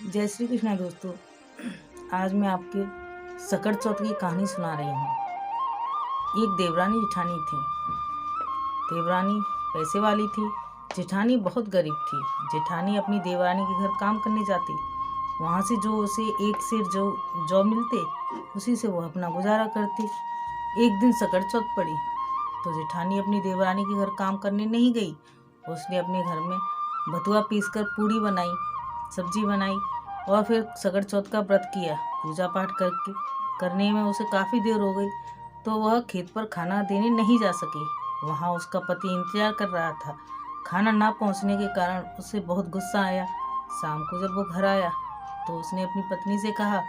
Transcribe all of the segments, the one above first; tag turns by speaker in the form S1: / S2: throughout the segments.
S1: जय श्री कृष्णा दोस्तों। आज मैं आपके सकट चौथ की कहानी सुना रही हूँ। एक देवरानी जेठानी थी। देवरानी पैसे वाली थी, जेठानी बहुत गरीब थी। जेठानी अपनी देवरानी के घर काम करने जाती, वहाँ से जो उसे एक सेर जौ मिलते, उसी से वो अपना गुजारा करती। एक दिन सकट चौथ पड़ी तो जेठानी अपनी देवरानी के घर काम करने नहीं गई। उसने अपने घर में बथुआ पीसकर पूड़ी बनाई, सब्जी बनाई और फिर सकट चौथ का व्रत किया। पूजा पाठ करने में उसे काफ़ी देर हो गई तो वह खेत पर खाना देने नहीं जा सकी। वहाँ उसका पति इंतजार कर रहा था। खाना ना पहुँचने के कारण उसे बहुत गुस्सा आया। शाम को जब वो घर आया तो उसने अपनी पत्नी से कहा,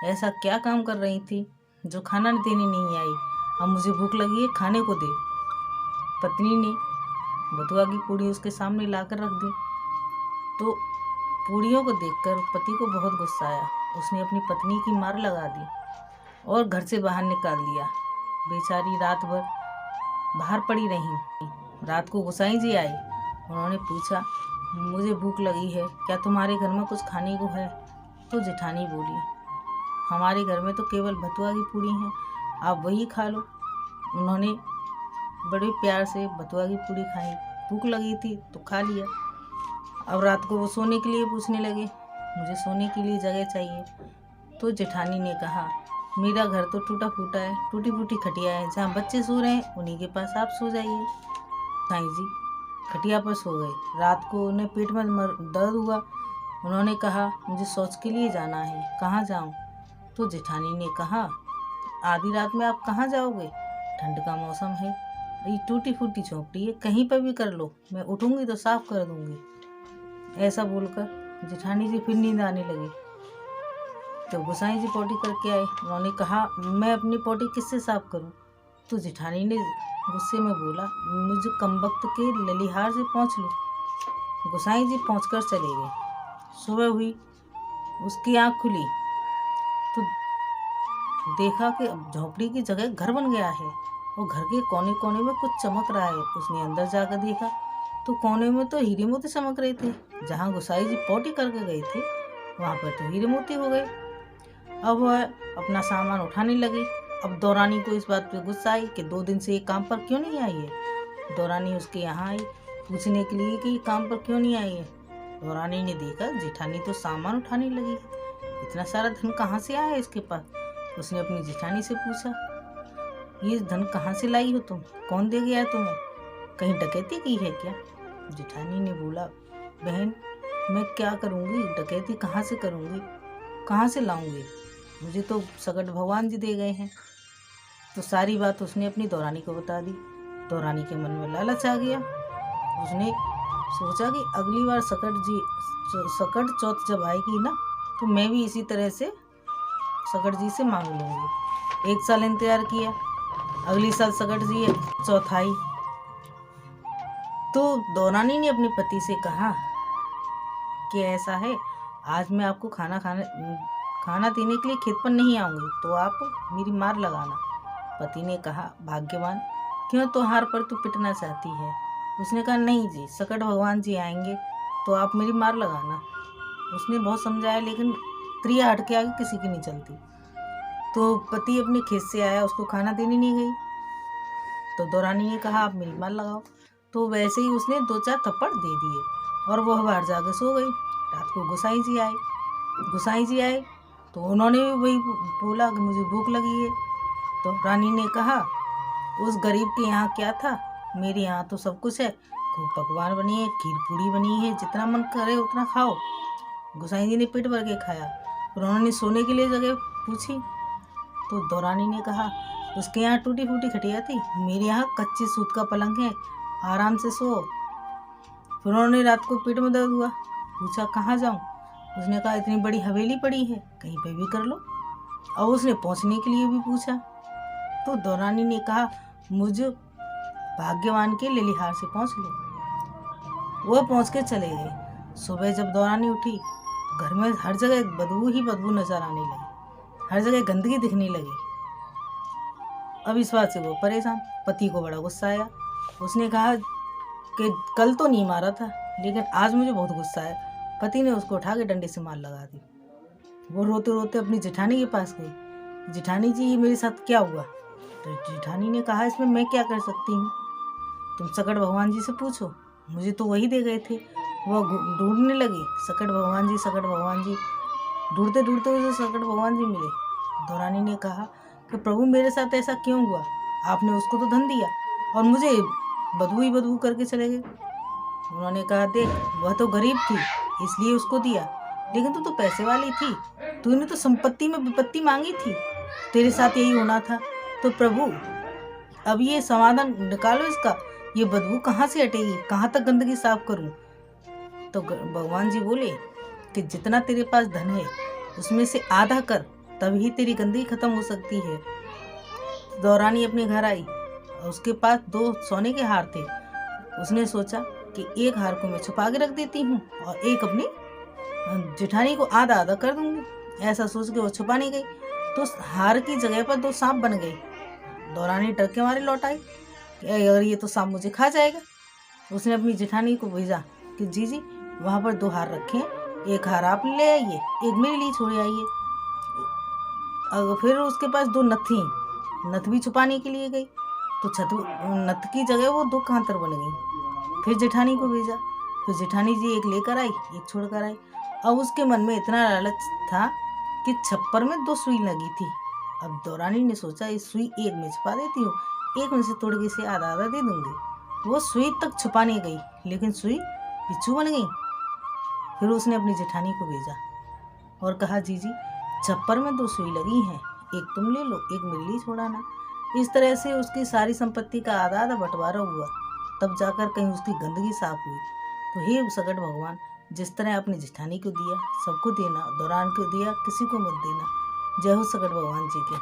S1: ऐसा क्या काम कर रही थी जो खाना देने नहीं आई? अब मुझे भूख लगी है, खाने को दे। पत्नी ने बथुआ की पूड़ी उसके सामने लाकर रख दी तो पूड़ियों को देखकर पति को बहुत गुस्सा आया। उसने अपनी पत्नी की मार लगा दी और घर से बाहर निकाल दिया। बेचारी रात भर बाहर पड़ी रही। रात को गोसाई जी आए। उन्होंने पूछा, मुझे भूख लगी है, क्या तुम्हारे घर में कुछ खाने को है? तो जेठानी बोली, हमारे घर में तो केवल बथुआ की पूड़ी है, आप वही खा लो। उन्होंने बड़े प्यार से बथुआ की पूड़ी खाई। भूख लगी थी तो खा लिया। अब रात को वो सोने के लिए पूछने लगे, मुझे सोने के लिए जगह चाहिए। तो जेठानी ने कहा, मेरा घर तो टूटा फूटा है, टूटी फूटी खटिया है, जहाँ बच्चे सो रहे हैं उन्हीं के पास आप सो जाइए। साईं जी खटिया पर सो गए। रात को उन्हें पेट में दर्द हुआ। उन्होंने कहा, मुझे शौच के लिए जाना है, कहाँ जाऊँ? तो जेठानी ने कहा, आधी रात में आप कहाँ जाओगे? ठंड का मौसम है, ये टूटी फूटी झोंपड़ी है, कहीं पर भी कर लो, मैं उठूंगी तो साफ कर दूंगी। ऐसा बोलकर जेठानी जी फिर नींद आने लगी। तो गोसाई जी पोटी करके आए। उन्होंने कहा, मैं अपनी पोटी किससे साफ करूं? तो जेठानी ने गुस्से में बोला, मुझे कमबख्त के ललिहार से पहुँच लो। गोसाई जी पहुँचकर चले गए। सुबह हुई, उसकी आँख खुली तो देखा कि झोपड़ी की जगह घर बन गया है और घर के कोने कोने में कुछ चमक रहा है। उसने अंदर जाकर देखा तो कोने में तो हीरे मोती चमक रहे थे। जहाँ गोसाई जी पोटी करके गए थे वहाँ पर तो हीरे मोती हो गए। अब वह अपना सामान उठाने लगी। अब दौरानी को इस बात पे गुस्सा आई कि 2 दिन से ये काम पर क्यों नहीं आई है। दौरानी उसके यहाँ आई पूछने के लिए कि काम पर क्यों नहीं आई है। दौरानी ने देखा जेठानी तो सामान उठाने लगी है, इतना सारा धन कहाँ से आया इसके पास। उसने अपनी जेठानी से पूछा, ये धन कहाँ से लाई हो तुम? कौन दे गया तुम्हें? कहीं डकैती की है क्या? जेठानी ने बोला, बहन मैं क्या करूँगी, डकैती कहाँ से करूँगी, कहाँ से लाऊंगी? मुझे तो सकट भगवान जी दे गए हैं। तो सारी बात उसने अपनी दौरानी को बता दी। दौरानी के मन में लालच आ गया। उसने सोचा कि अगली बार सकट चौथ जब आएगी ना तो मैं भी इसी तरह से सकट जी से मांग लूँगी। 1 साल इंतजार किया। अगली साल सकट जी चौथ आई तो दौरानी ने अपने पति से कहा कि ऐसा है, आज मैं आपको खाना देने के लिए खेत पर नहीं आऊँगी तो आप मेरी मार लगाना। पति ने कहा, भाग्यवान, क्यों त्योहार पर तू पिटना चाहती है? उसने कहा, नहीं जी, सकट भगवान जी आएंगे तो आप मेरी मार लगाना। उसने बहुत समझाया लेकिन त्रिया हट के आगे किसी की नहीं चलती। तो पति अपने खेत से आया, उसको खाना देने नहीं गई। तो दौरानी ने कहा, आप मेरी मार लगाओ। तो वैसे ही उसने 2-4 थप्पड़ दे दिए और वह बाहर जाकर सो गई। रात को गोसाई जी आए तो उन्होंने भी वही बोला कि मुझे भूख लगी है। तो रानी ने कहा, उस गरीब के यहाँ क्या था, मेरे यहाँ तो सब कुछ है, खूब पकवान बनी है, खीर पूड़ी बनी है, जितना मन करे उतना खाओ। गोसाई जी ने पेट भर के खाया। फिर उन्होंने सोने के लिए जगह पूछी तो दौरानी ने कहा, उसके यहाँ टूटी फूटी खटिया थी, मेरे यहाँ कच्चे सूत का पलंग है, आराम से सो। फिर उन्होंने रात को पेट में दर्द हुआ, पूछा कहाँ जाऊँ? उसने कहा, इतनी बड़ी हवेली पड़ी है, कहीं पे भी कर लो। और उसने पहुँचने के लिए भी पूछा तो दौरानी ने कहा, मुझे भाग्यवान के ललिहार से पहुँच लो। वह पहुँच के चले गए। सुबह जब दौरानी उठी तो घर में हर जगह बदबू ही बदबू नजर आने लगी, हर जगह गंदगी दिखने लगी। अब इस बात से वो परेशान। पति को बड़ा गुस्सा आया। उसने कहा कि कल तो नहीं मारा था लेकिन आज मुझे बहुत गुस्सा है, पति ने उसको उठा के डंडे से मार लगा दी। वो रोते रोते अपनी जेठानी के पास गई, जेठानी जी ये मेरे साथ क्या हुआ? तो जेठानी ने कहा इसमें मैं क्या कर सकती हूँ, तुम सकट भगवान जी से पूछो, मुझे तो वही दे गए थे। वह ढूंढने लगी, सकट भगवान जी, सकट भगवान जी। ढूंढते ढूंढते उसे सकट भगवान जी मिले। दौरानी ने कहा कि प्रभु मेरे साथ ऐसा क्यों हुआ? आपने उसको तो धन दिया और मुझे बदबू ही बदबू करके चले गए। उन्होंने कहा देख, वह तो गरीब थी इसलिए उसको दिया, लेकिन तू तो पैसे वाली थी, तूने तो संपत्ति में विपत्ति मांगी थी, तेरे साथ यही होना था। तो प्रभु अब ये समाधान निकालो इसका, ये बदबू कहाँ से हटेगी, कहाँ तक गंदगी साफ करूं? तो भगवान जी बोले कि जितना तेरे पास धन है उसमें से आधा कर, तभी तेरी गंदगी खत्म हो सकती है। दौरानी अपने घर आई और उसके पास 2 सोने के हार थे। उसने सोचा कि एक हार को मैं छुपा के रख देती हूँ और एक अपनी जेठानी को आधा आधा कर दूंगी। ऐसा सोच के वो छुपाने गई तो हार की जगह पर 2 सांप बन गए। दौरानी डर के मारे लौट आई कि अगर ये तो सांप मुझे खा जाएगा। उसने अपनी जेठानी को भेजा कि जी वहाँ पर 2 हार रखे हैं, एक हार आप ले आइए, एक मेरे लिए छोड़ आइए। फिर उसके पास 2 नथ थी, नथ भी छुपाने के लिए गई तो नथ की जगह वो 2 कांतर बन गई। फिर जेठानी को भेजा, फिर जेठानी जी एक लेकर आई, एक छोड़ कर आई। अब उसके मन में इतना लालच था कि छप्पर में 2 सुई लगी थी। अब दौरानी ने सोचा इस सुई एक में छुपा देती हूँ, एक में से तोड़ के इसे आधा आधा दे दूंगी। वो सुई तक छुपाने गई लेकिन सुई बिच्छू बन गई। फिर उसने अपनी जेठानी को भेजा और कहा जी छप्पर में 2 सुई लगी हैं, एक तुम ले लो, एक मेरे लिए छोड़ाना। इस तरह से उसकी सारी संपत्ति का आधा आधा बंटवारा हुआ, तब जाकर कहीं उसकी गंदगी साफ हुई। तो हे सकट भगवान, जिस तरह आपने जेठानी को दिया सबको देना, दौरान को दिया किसी को मत देना। जय हो सकट भगवान जी के।